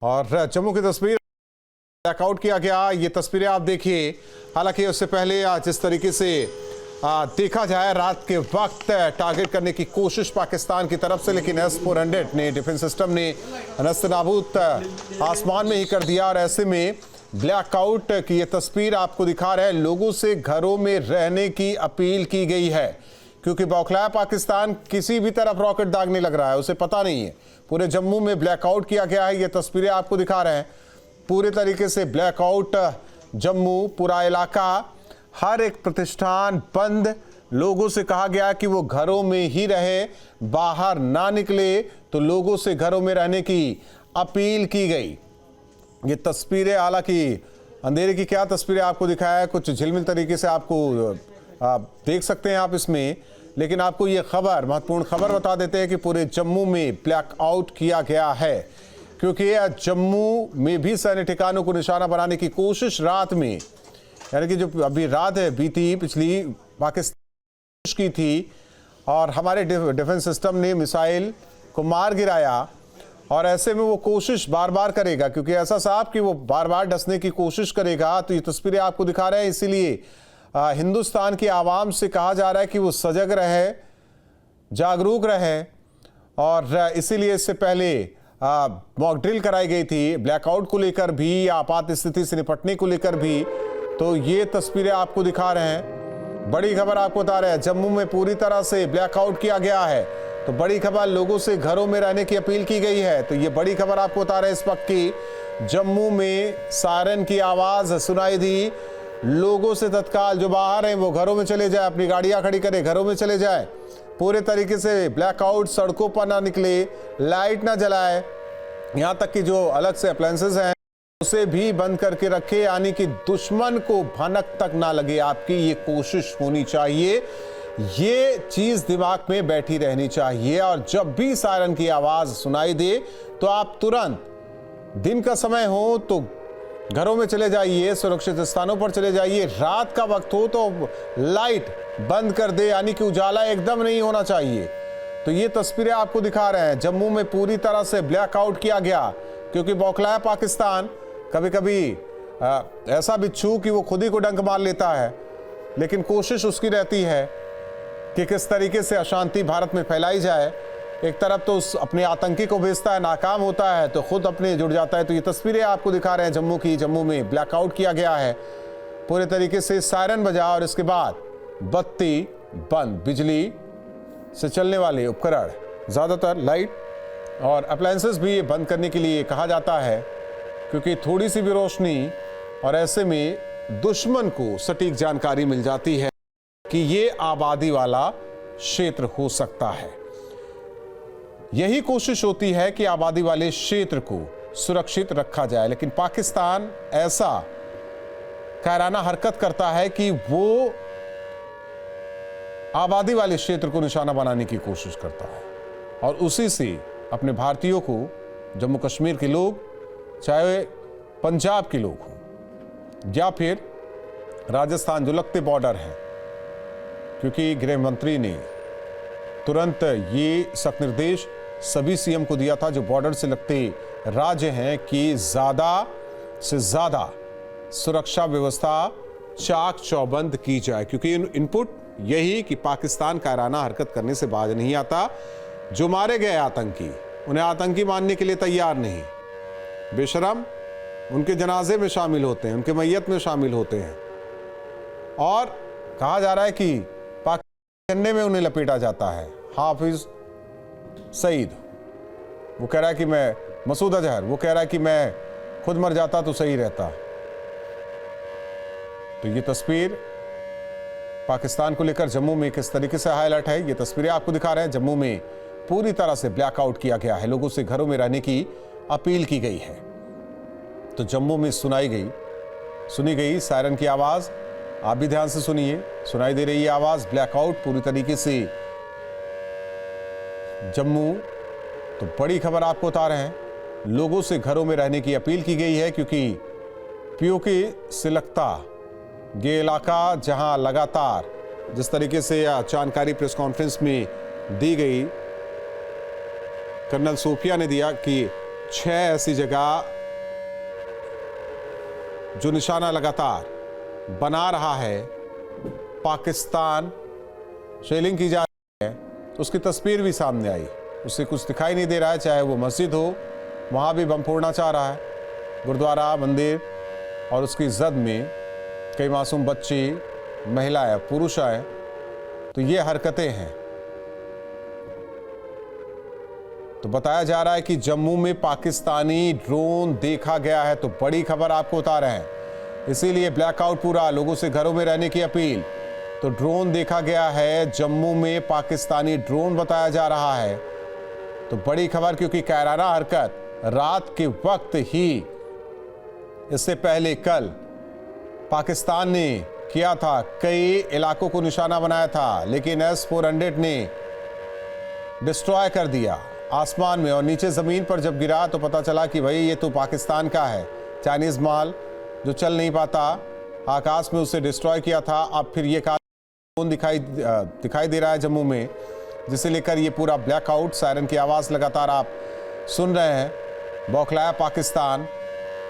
और जम्मू की तस्वीर ब्लैकआउट किया गया, ये तस्वीरें आप देखिए। हालांकि उससे पहले जिस तरीके से देखा जाए रात के वक्त टारगेट करने की कोशिश पाकिस्तान की तरफ से, लेकिन S-400 ने डिफेंस सिस्टम ने नस्तनाबूद आसमान में ही कर दिया। और ऐसे में ब्लैकआउट की ये तस्वीर आपको दिखा रहे हैं। लोगों से घरों में रहने की अपील की गई है, क्योंकि बौखलाया पाकिस्तान किसी भी तरफ रॉकेट दागने लग रहा है, उसे पता नहीं है। पूरे जम्मू में ब्लैकआउट किया गया है, ये तस्वीरें आपको दिखा रहे हैं। पूरे तरीके से ब्लैकआउट जम्मू, पूरा इलाका, हर एक प्रतिष्ठान बंद। लोगों से कहा गया कि वो घरों में ही रहे, बाहर ना निकले। तो लोगों से घरों में रहने की अपील की गई। ये तस्वीरें, हालांकि अंधेरे की क्या तस्वीरें आपको दिखाया है, कुछ झिलमिल तरीके से आपको देख सकते हैं आप इसमें। लेकिन आपको ये खबर, महत्वपूर्ण खबर बता देते हैं कि पूरे जम्मू में ब्लैकआउट किया गया है, क्योंकि जम्मू में भी सैन्य ठिकानों को निशाना बनाने की कोशिश रात में, यानी कि जो अभी रात है बीती पिछली, पाकिस्तान की थी और हमारे डिफेंस सिस्टम ने मिसाइल को मार गिराया। और ऐसे में वो कोशिश बार बार करेगा, क्योंकि ऐसा साहब कि वो बार बार डसने की कोशिश करेगा। तो ये तस्वीरें आपको दिखा रहे हैं। इसीलिए हिंदुस्तान की आवाम से कहा जा रहा है कि वो सजग रहे, जागरूक रहे। और इसीलिए इससे पहले मॉक ड्रिल कराई गई थी ब्लैकआउट को लेकर भी, आपात स्थिति से निपटने को लेकर भी। तो ये तस्वीरें आपको दिखा रहे हैं। बड़ी खबर आपको बता रहे हैं, जम्मू में पूरी तरह से ब्लैकआउट किया गया है। तो बड़ी खबर, लोगों से घरों में रहने की अपील की गई है। तो ये बड़ी खबर आपको बता रहे हैं इस वक्त की, जम्मू में सायरन की आवाज सुनाई दी। लोगों से तत्काल जो बाहर हैं वो घरों में चले जाए, अपनी गाड़ियां खड़ी करें, घरों में चले जाए। पूरे तरीके से ब्लैकआउट, सड़कों पर ना निकले, लाइट ना जलाए, यहां तक कि जो अलग से अप्लायंसेस हैं उसे भी बंद करके रखे, यानी कि दुश्मन को भनक तक ना लगे। आपकी ये कोशिश होनी चाहिए, ये चीज दिमाग में बैठी रहनी चाहिए। और जब भी सायरन की आवाज सुनाई दे तो आप तुरंत, दिन का समय हो तो घरों में चले जाइए, सुरक्षित स्थानों पर चले जाइए। रात का वक्त हो तो लाइट बंद कर दे, यानी कि उजाला एकदम नहीं होना चाहिए। तो ये तस्वीरें आपको दिखा रहे हैं। जम्मू में पूरी तरह से ब्लैकआउट किया गया, क्योंकि बौखलाया पाकिस्तान कभी कभी ऐसा बिच्छू कि वो खुद ही को डंक मार लेता है, लेकिन कोशिश उसकी रहती है कि किस तरीके से अशांति भारत में फैलाई जाए। एक तरफ तो अपने आतंकी को भेजता है, नाकाम होता है तो खुद अपने जुड़ जाता है। तो ये तस्वीरें आपको दिखा रहे हैं जम्मू की। जम्मू में ब्लैकआउट किया गया है, पूरे तरीके से सायरन बजा और इसके बाद बत्ती बंद। बिजली से चलने वाले उपकरण, ज़्यादातर लाइट और अप्लायंसेस भी बंद करने के लिए कहा जाता है, क्योंकि थोड़ी सी भी रोशनी, और ऐसे में दुश्मन को सटीक जानकारी मिल जाती है कि ये आबादी वाला क्षेत्र हो सकता है। यही कोशिश होती है कि आबादी वाले क्षेत्र को सुरक्षित रखा जाए। लेकिन पाकिस्तान ऐसा कायराना हरकत करता है कि वो आबादी वाले क्षेत्र को निशाना बनाने की कोशिश करता है, और उसी से अपने भारतीयों को, जम्मू कश्मीर के लोग, चाहे पंजाब के लोग हों या फिर राजस्थान, जो लगते बॉर्डर हैं, क्योंकि गृह मंत्री ने तुरंत ये सख्त निर्देश सभी सीएम को दिया था जो बॉर्डर से लगते राज्य हैं, कि ज़्यादा से ज़्यादा सुरक्षा व्यवस्था चाक चौबंद की जाए। क्योंकि इनपुट यही कि पाकिस्तान कायराना हरकत करने से बाज नहीं आता। जो मारे गए आतंकी, उन्हें आतंकी मानने के लिए तैयार नहीं, बेशरम उनके जनाजे में शामिल होते हैं, उनके मैयत में शामिल होते हैं। और कहा जा रहा है कि पाकिस्तान झंडे में उन्हें लपेटा जाता है। हाफिज सईद, वो कह रहा है कि मैं, मसूद अजहर, वो कह रहा है कि मैं खुद मर जाता तो सही रहता। तो ये तस्वीर पाकिस्तान को लेकर जम्मू में किस तरीके से हाई अलर्ट है, ये तस्वीरें आपको दिखा रहे हैं। जम्मू में पूरी तरह से ब्लैकआउट किया गया है, लोगों से घरों में रहने की अपील की गई है। तो जम्मू में सुनी गई सायरन की आवाज, आप भी ध्यान से सुनिए, सुनाई दे रही है आवाज। ब्लैकआउट पूरी तरीके से जम्मू। तो बड़ी खबर आपको बता रहे हैं, लोगों से घरों में रहने की अपील की गई है, क्योंकि पीओके से लगता ये इलाका, जहां लगातार जिस तरीके से जानकारी प्रेस कॉन्फ्रेंस में दी गई, कर्नल सोफिया ने दिया कि 6 ऐसी जगह जो निशाना लगातार बना रहा है, पाकिस्तान शेलिंग की जा रही है, उसकी तस्वीर भी सामने आई। उससे कुछ दिखाई नहीं दे रहा है, चाहे वो मस्जिद हो, वहाँ भी बम फोड़ना चाह रहा है, गुरुद्वारा, मंदिर, और उसकी जद में कई मासूम बच्चे, महिलाएं, पुरुष आए। तो ये हरकतें हैं। तो बताया जा रहा है कि जम्मू में पाकिस्तानी ड्रोन देखा गया है। तो बड़ी खबर आपको बता रहे हैं, इसीलिए ब्लैकआउट पूरा, लोगों से घरों में रहने की अपील। तो ड्रोन देखा गया है, जम्मू में पाकिस्तानी ड्रोन बताया जा रहा है। तो बड़ी खबर, क्योंकि कायराना हरकत रात के वक्त ही, इससे पहले कल पाकिस्तान ने किया था, कई इलाकों को निशाना बनाया था, लेकिन S-400 ने डिस्ट्रॉय कर दिया आसमान में, और नीचे ज़मीन पर जब गिरा तो पता चला कि भाई ये तो पाकिस्तान का है, चाइनीज़ माल जो चल नहीं पाता, आकाश में उसे डिस्ट्रॉय किया था। अब फिर ये ड्रोन दिखाई दे रहा है जम्मू में, जिसे लेकर ये पूरा ब्लैकआउट, सायरन की आवाज़ लगातार आप सुन रहे हैं। बौखलाया पाकिस्तान,